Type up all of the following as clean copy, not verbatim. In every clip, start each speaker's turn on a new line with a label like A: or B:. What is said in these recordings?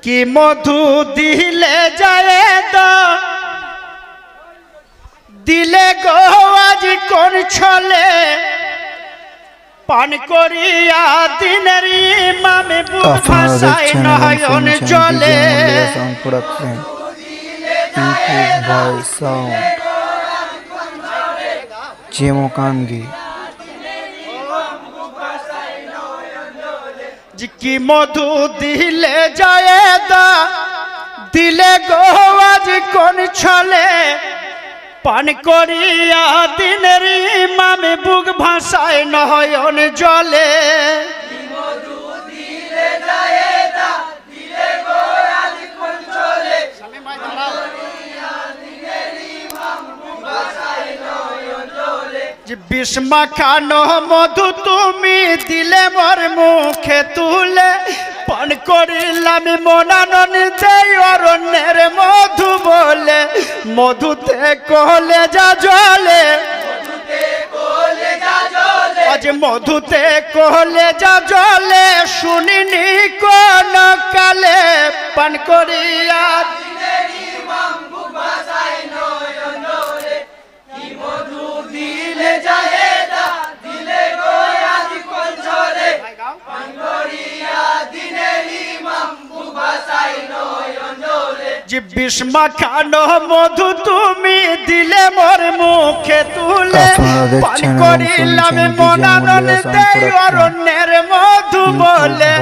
A: কি মধু দিলে যায় তো দিলে গো আজ কোন ছলে পান করিয়া দিনের ইমামে বুক ভাষায় নয়ন জলে
B: যেমকান্দি
A: কি মধু দিলে যায় দা দিলে গো আজ কোন ছলে পান করিয়া দিনের ইমামে বুক ভাষায় নয়ন জলে বিষ্মা খানো মধু তুমি দিলে মোর মুখে তুলে পান করিলাম মনানন্দে অরণ্যের মধু বলে মধুতে কলে যা জলে আজ মধুতে কলে যা জলে শুনিনি কোন কালে পান করিয়া বিষ্মা খানো মধু তুমি দিলে মোর মুখে তুলে পান করিলাম মনানন্দে অরণ্যের মধু বলে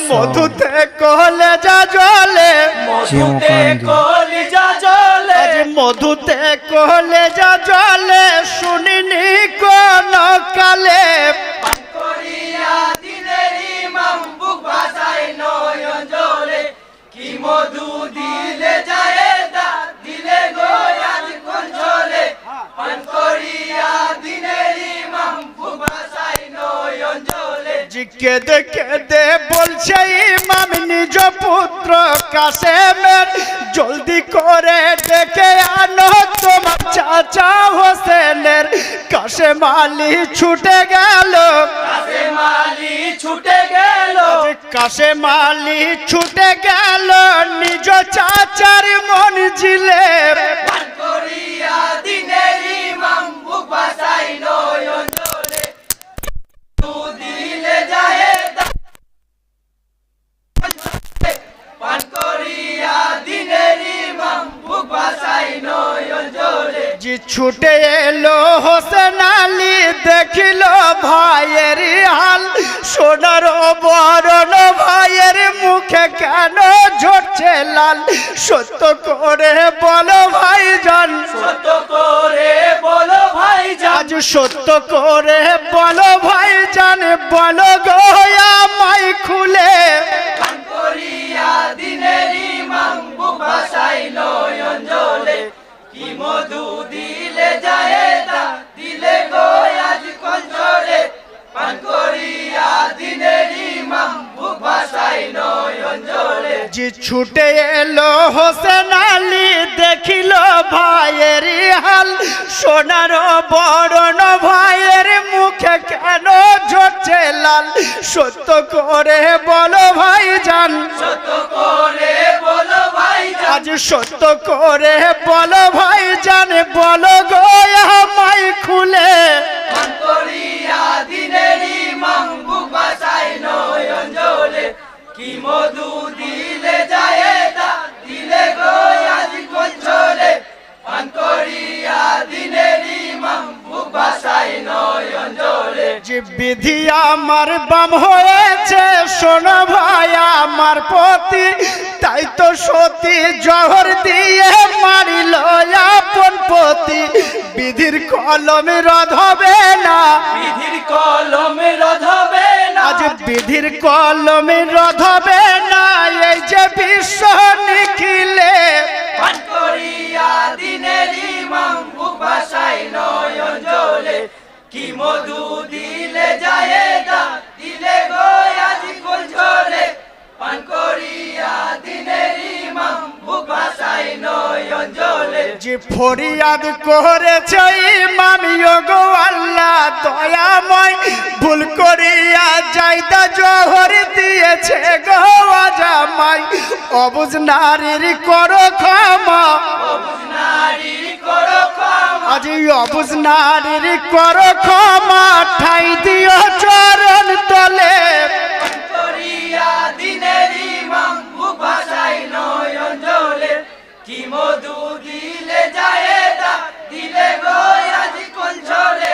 A: মধুতে কলে যা জলে মধুতে কলে যা জলে শুনিনি কোন কালে পান করিয়া দিনের ইমাম বুক ভাষায় নয়ন জলে কি মধু দিলে যায় দা দিলে গো আজ কোন ছলে পান করিয়া দিনের ইমাম বুক ভাষায় নয়ন জলে কেঁদে কেঁদে বলছে ইমাম নিজ পুত্র কাসেমের জলদি করে ডেকে আনো তোমার চাচা হোসেনের কাসেম আলী ছুটে গেল কাসেম আলী ছুটে গেল নিজ চাচার মন জিলে পান করিয়া দিনের ইমাম বুক ভাষায় নয়ন জলে দিলে যায় পান করিয়া দিনের ইমাম বুক ভাষায় নয়ন জলে জি ছুটে এলো হোসেন আলী দেখিল ভাইয়ের হাল সোনার বরণ ভাইয়ের মুখে কেন ঝরছে লাল সত্য করে বলো ভাইজান সত্য করে বলো ভাইজান সত্য করে বলো ভাইজান বলো গো আমায় খুলে পান করিয়া দিনের ইমাম বুক ভাষায় নয়ন জলে কি মধু দিলে যায় দা দিলে গো আজ কোন ছলে পান করিয়া দিনের ইমাম বুক ভাষায় নয়ন জলে জি ছুটে এলো হোসেন আলী দেখিল ভাইয়ের হাল সোনার বরণ ভাইয়ের মুখে কেন ঝরছে লাল সত্য করে বলো ভাইজান সত্য করে বলো ভাইজান আজ সত্য করে বলো ভাইজান বলো গো আমায় খুলে পান করিয়া দিনের ইমাম বুক ভাষায় নয়ন জলে কি মধু দিলে যায় দা দিলে গো আজ কোন ছলে পান করিয়া দিনের ইমাম বুক ভাষায় নয়ন জলে যে বিধি আমার বাম হয়েছে শোনো ভাই আমার পতি তাই তো সতী জহর দিয়ে মারিল আপন পতি বিধির কলমে রদ হবে না বিধির কলমে রদ হবে না আজ বিধির কলমে রদ হবে না এই যে বিশ্ব নিখিলে পান করিয়া দিনের ইমাম বুক ভাষায় নয়ন জলে কি মধু দিলে যায় দা দিলে গো আজ কোন ছলে পান করিয়া দিনের ইমাম বুক ভাষায় নয়ন জলে যে ফরিয়াদ করেছে ইমাম গো আল্লাহ দয়াময় ভুল করিয়া যাইদা জহর দিয়েছে গো জামাই অবুঝ নারীর করো ক্ষমা, আজি অবুঝ নারীর করো ক্ষমা, ঠাই দিও চরণ তলে।
C: দিনের ইমাম বুক ভাসাই নয়ন জলে, কি মধু দিলে জায়েদা, দিলে গো আজি কোন ঝরে,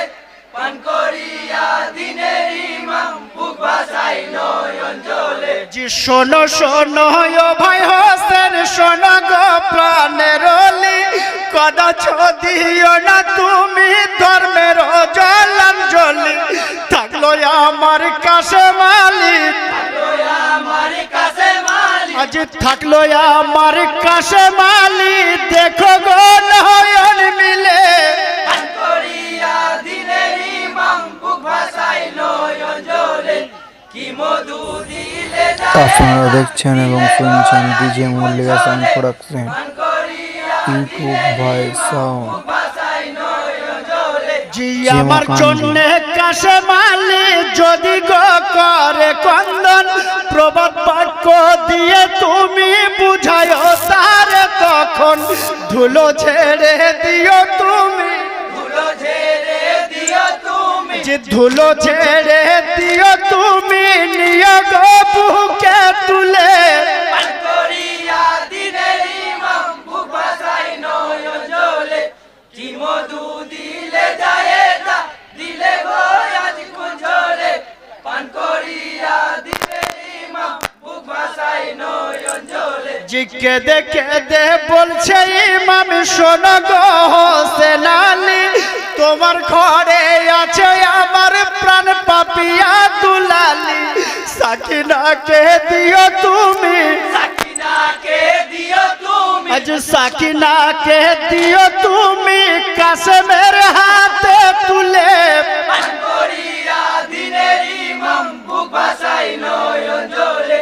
C: পান করিয়া দিনের ইমাম বুক ভাসাই নয়ন জলে।
A: জি শোনো শোনো ও ভাই হোসেন, শোনো গো প্রাণের অলি, কদাচ দিও না তুমি ধর্মের জলাঞ্জলি। থাকলো আমার কাছে মালিক,
C: আমার কাছে মালিক,
A: আজ থাকলো আমার কাছে মালিক, দেখো গো নয়ন মিলে।
C: পান করিয়া দিনের ইমাম বুক ভাসাই নয়ন জলে, কি মধু দিলে
B: আপনারা দেখছেন এবং শুনছেন ডিজে মল্লিকা সাউন্ড প্রোডাকশন,
C: পান করিয়া
B: ইউটিউব বাই সাউন্ড।
C: ভাসাই নয়ন জলে।
A: জি আমার জন্য কাছে মালিক যদি গো করে কন্দন, প্রবাদ বাক্য দিয়ে তুমি বুঝায়ো তার, তখন ধুলো ছেড়ে দিও তুমি,
C: ধুলো ঝেড়ে দিও তুমি,
A: যে ধুলো ছেড়ে দিও তুমি, নিয়ে গো বুকে তুলে।
C: পান করিয়া দিনের ইমাম বুক ভাসাই নয়ন জলে, কি মধু দিলে জায়েদা, দিলে গো আজ কোন ঝরে, পান করিয়া দিনের ইমাম বুক ভাসাই নয়ন জলে।
A: জি কেঁদে কেঁদে বলছে ইমাম, শোনো গো হোসেন আলী, তোমার ঘরে আছে আমার প্রাণ পাপিয়া দুলালি। সাকিনাকে দিও তুমি,
C: সাকিনাকে দিও তুমি,
A: আজ সাকিনাকে দিও তুমি, কাসেমের হাতে তুলে।
C: পান করিয়া দিনের ইমাম বুক ভাসাই নয়ন জলে,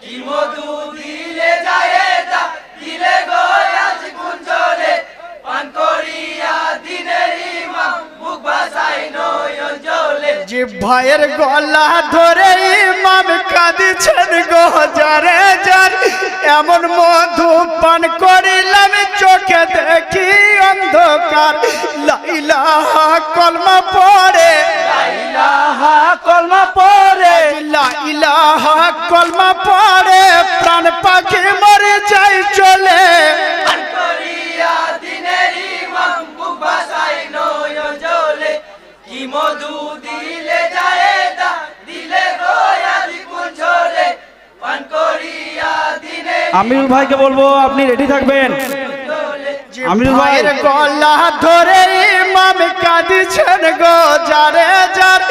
C: কি মধু দিলে জায়েদা, দিলে গো আজ কোন ঝরে, পান করিয়া দিনের ইমাম বুক ভাসাই নয়ন জলে।
A: যে ভাইয়ের গলা ধরে ইমাম কাঁদিছেন গো যারে যার, এমন মধু পান করিলাম চোখে দেখি অন্ধকার। লা ইলাহা কলমা পড়ে,
C: লা ইলাহা কলমা পড়ে,
A: লা ইলাহা কলমা পড়ে, প্রাণ পাখি মরে যায় চলে।
C: পান করিয়া দিনের ইমাম বুক ভাসাই নয়ন জলে, কি মধু দিলে জায়েদা, দিলে গো আজ কোন ঝরে, পান করিয়া দিনের
D: আমিরুল ভাইকে বলবো আপনি রেডি থাকবেন।
A: যে
D: আমিরুল ভাই।
A: ভাইয়ের গলা ধরে ইমাম কাঁদিছেন গো যারে যার,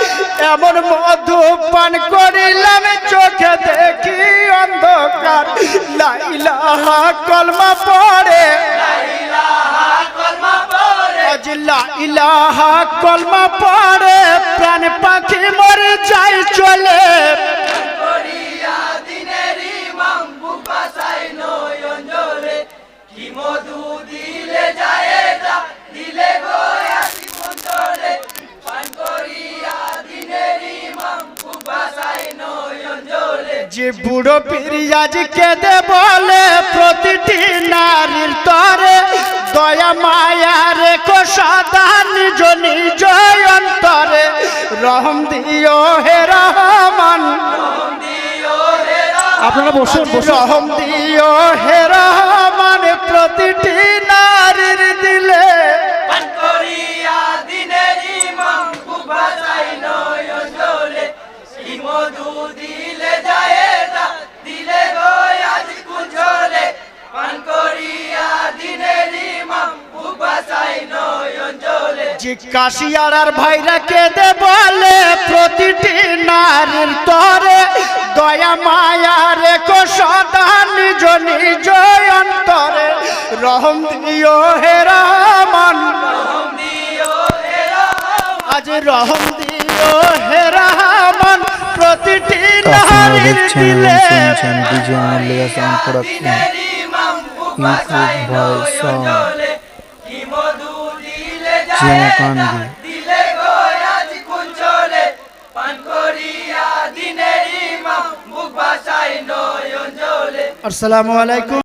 A: এমন মধু পান করিলাম চোখে দেখি অন্ধকার। লা ইলাহা কলমা পড়ে,
C: লা ইলাহা কলমা পড়ে,
A: আজ লা ইলাহা কলমা পড়ে, প্রাণ পাখি মরে যায় চলে।
C: পান করিয়া দিনের ইমাম বুক ভাসাই নয়ন জলে, কি মধু দিলে জায়েদা, দিলে গো আজ কোন ঝরে, পান করিয়া দিনের ইমাম বুক ভাসাই নয়ন জলে।
A: যে বুড়ো পিরিয়াজ কেঁদে বলে প্রতিটি নারীর তরে, দয়া মায়া রেখো সদা নিজ নিজ অন্তরে। রহম দিও হে রহমান,
D: আপনারা বসুন বসুন।
A: রহম দিও হে রহমান, প্রতিটি নারীর দিলে।
C: পান করিয়া দিনের ইমাম বুক ভাসাই নয়ন জলে, কি মধু দিলে জায়েদা, দিলে গো আজ কোন ঝরে, পান করিয়া দিনের ইমাম বুক ভাসাই নয়ন জলে।
A: যে কাশিয়ার ভাইরা কেঁদে বলে প্রতিটি নারীর তরে, দয়া মায়া রেখো সদা নিজ নিজ অন্তরে। রহম দিও হে রহমান,
C: রহম দিও হে রহমান,
A: আজ রহম দিও হে রহমান, প্রতিটি
B: আপনারা
A: নারীর
B: দেখছেন এবং
A: দিলে।
B: শুনছেন ডিজে মল্লিকা সাউন্ড প্রোডাকশন,
C: দিনের ইমাম বুক ভাসাই
B: ইউটিউব বাই
C: নয়ন
B: সাউন্ড।
C: জলে, কি মধু দিলে
B: জেমকান্দি।
C: জায়েদা, দিলে গো আজ কোন ঝরে, পান করিয়া দিনের ইমাম বুক ভাসাই নয়ন জলে।
A: আসসালামু আলাইকুম।